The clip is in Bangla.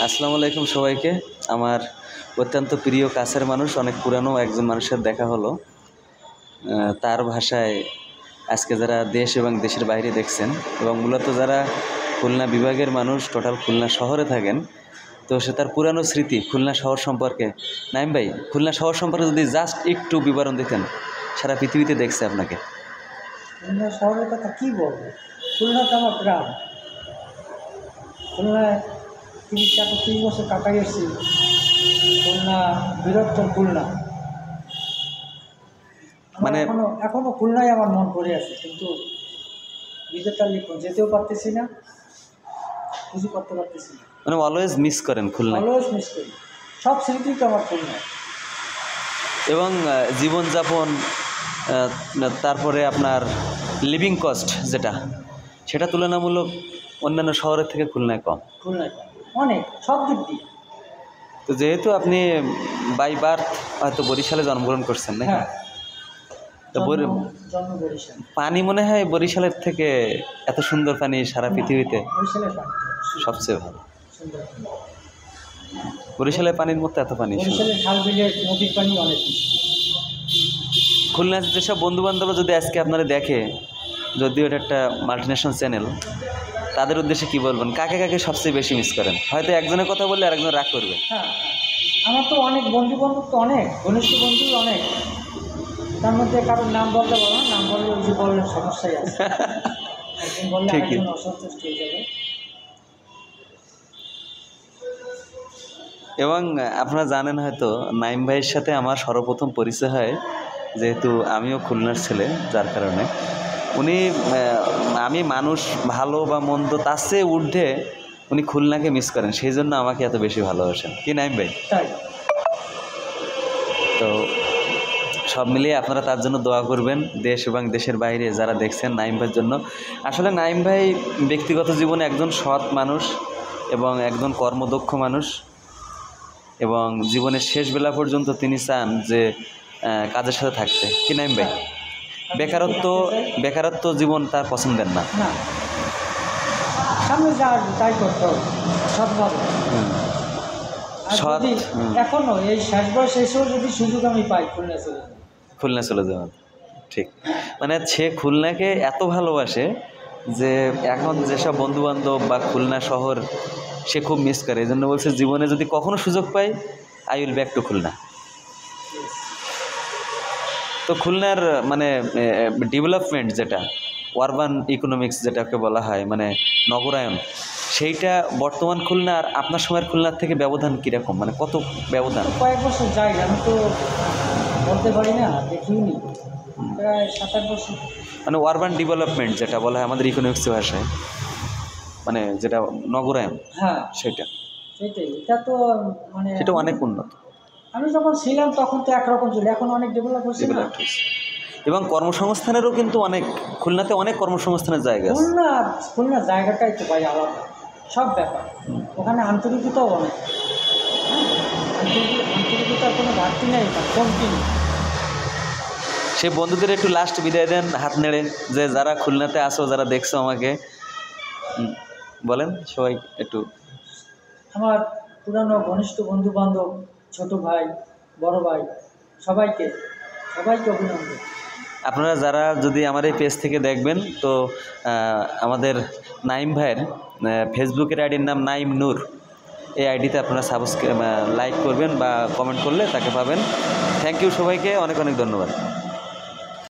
আসসালামু আলাইকুম সবাইকে। আমার অত্যন্ত প্রিয় কাছের মানুষ, অনেক পুরানো একজন মানুষের দেখা হলো। তার ভাষায় আজকে যারা দেশ এবং দেশের বাইরে দেখছেন এবং মূলত যারা খুলনা বিভাগের মানুষ, টোটাল খুলনা শহরে থাকেন, তো সে তার পুরানো স্মৃতি খুলনা শহর সম্পর্কে। নাইম ভাই, খুলনা শহর সম্পর্কে যদি জাস্ট একটু বিবরণ দিতেন। সারা পৃথিবীতে দেখছে আপনাকে। খুলনা শহরের কথা কী বলবো? খুলনা তো আমার গ্রাম। খুলনায় 30-31 বছর কাটাই এসেছি। খুলনা বৃহত্তর খুলনা, মানে এখনো খুলনায় আমার মন পড়ে আছে, কিন্তু নিজেরটা লিখুন যেতেও পারতেছি না, কিছু করতে পারতেছি না। মানে অলওয়েজ মিস করেন খুলনা, অলওয়েজ মিস করি। সব স্মৃতি তো আমার খুলনায়। এবং জীবনযাপন, তারপরে আপনার লিভিং কস্ট যেটা, সেটা তুলনামূলক অন্যান্য শহরের থেকে খুলনায় কম। খুলনায় অনেক সব দিক দিয়ে। তো যেহেতু আপনি বাই বার্থ হয়তো বরিশালে জন্মগ্রহণ করছেন, নাকি? হ্যাঁ, তো জন্ম বরিশাল। পানি মনে হয় বরিশালের থেকে এত সুন্দর পানি সারা পৃথিবীতে বরিশালের পানি সবচেয়ে ভালো। সুন্দর। বরিশালের পানির মধ্যে এত পানি। বরিশালের খাল বিলের নদীর পানি অনেক বেশি। খুলনার যেসব বন্ধুবান্ধবরা যদি আজকে আপনারা দেখে, যদিও এটা একটা মাল্টিনেশনাল চ্যানেল, তাদের উদ্দেশ্যে কি বলবেন? কাকে কাকে সবচেয়ে বেশি মিস করেন? হয়তো একজনের কথা বললে আরেকজন রাগ করবে। হ্যাঁ, আমার তো অনেক বন্ধু বান্ধব, তো অনেক ঘনিষ্ঠ বন্ধু অনেক। তার মধ্যে কারোর নাম বলতে পারবো না, নাম বললে ওই যে বললেন সমস্যাই আছে। একজন বললে আরেকজন অসন্তুষ্ট হয়ে যাবে। এবং আপনারা জানেন হয়তো, নাইম ভাইয়ের সাথে আমার সর্বপ্রথম পরিচয় হয়, যেহেতু আমিও খুলনার ছেলে, যার কারণে উনি, আমি মানুষ ভালো বা মন্দ তার চেয়ে ঊর্ধ্বে উনি খুলনাকে মিস করেন, সেই জন্য আমাকে এত বেশি ভালোবাসেন। কি নাইম ভাই? তো সব মিলিয়ে আপনারা তার জন্য দোয়া করবেন, দেশ এবং দেশের বাইরে যারা দেখছেন নাইম ভাইয়ের জন্য। আসলে নাইম ভাই ব্যক্তিগত জীবনে একজন সৎ মানুষ এবং একজন কর্মদক্ষ মানুষ, এবং জীবনের শেষ বেলা পর্যন্ত তিনি চান যে কাজের সাথে থাকতে। কি নাইম ভাই? বেকারত্ব জীবন তার পছন্দের না। এখনো এই শেষ বয়স এসেও যদি সুযোগ আমি পাই, খুলনা চলে যাওয়ার। ঠিক, মানে সে খুলনাকে এত ভালোবাসে যে এখন যেসব বন্ধুবান্ধব বা খুলনা শহর সে খুব মিস করে। এই জন্য বলছে, জীবনে যদি কখনো সুযোগ পাই, I will back to Khulna. তো খুলনার মানে ডেভেলপমেন্ট যেটা, আরবান ইকোনমিক্স যেটাকে বলা হয়, মানে নগরায়ন, সেইটা বর্তমান খুলনা আর আপনার সময়ের খুলনার থেকে ব্যবধান কীরকম? মানে কত ব্যবধান? কয়েক বছর যাই, আমি তো বলতে পারি না, দেখিনি, প্রায় 7-8 বছর। মানে আরবান ডেভেলপমেন্ট যেটা বলা হয় আমাদের ইকোনমিক্স ভাষায়, মানে যেটা নগরায়ন, হ্যাঁ সেটাই। এটা তো মানে সেটা অনেক উন্নত। আমি যখন ছিলাম তখন তো একরকম ছিল, এখন অনেক ডেভেলপ হয়েছে। এবং কর্মসংস্থানেরও কিন্তু অনেক, খুলনাতে অনেক কর্মসংস্থানের জায়গা আছে। খুলনা জায়গাটাই তো ভাই আলাদা, সব ব্যাপার। ওখানে আন্তরিকতাও অনেক, আন্তরিকতার কোনো ঘাটতি নেই, কমতি নেই। সে বন্ধুদের একটু লাস্ট বিদায় দেন হাত নেড়ে, যে যারা খুলনাতে আসো, যারা দেখছো আমাকে, বলেন সবাই একটু। আমার পুরানো ঘনিষ্ঠ বন্ধু বান্ধব, ছোট ভাই, বড় ভাই, সবাইকে অভিনন্দন। আপনারা যারা যদি আমার এই পেজ থেকে দেখবেন, তো আমাদের নাইম ভাইয়ের ফেসবুকের আইডির নাম নাইম নূর। এই আইডিতে আপনারা লাইক করবেন বা কমেন্ট করলে তাকে পাবেন। থ্যাংক ইউ সবাইকে, অনেক অনেক ধন্যবাদ।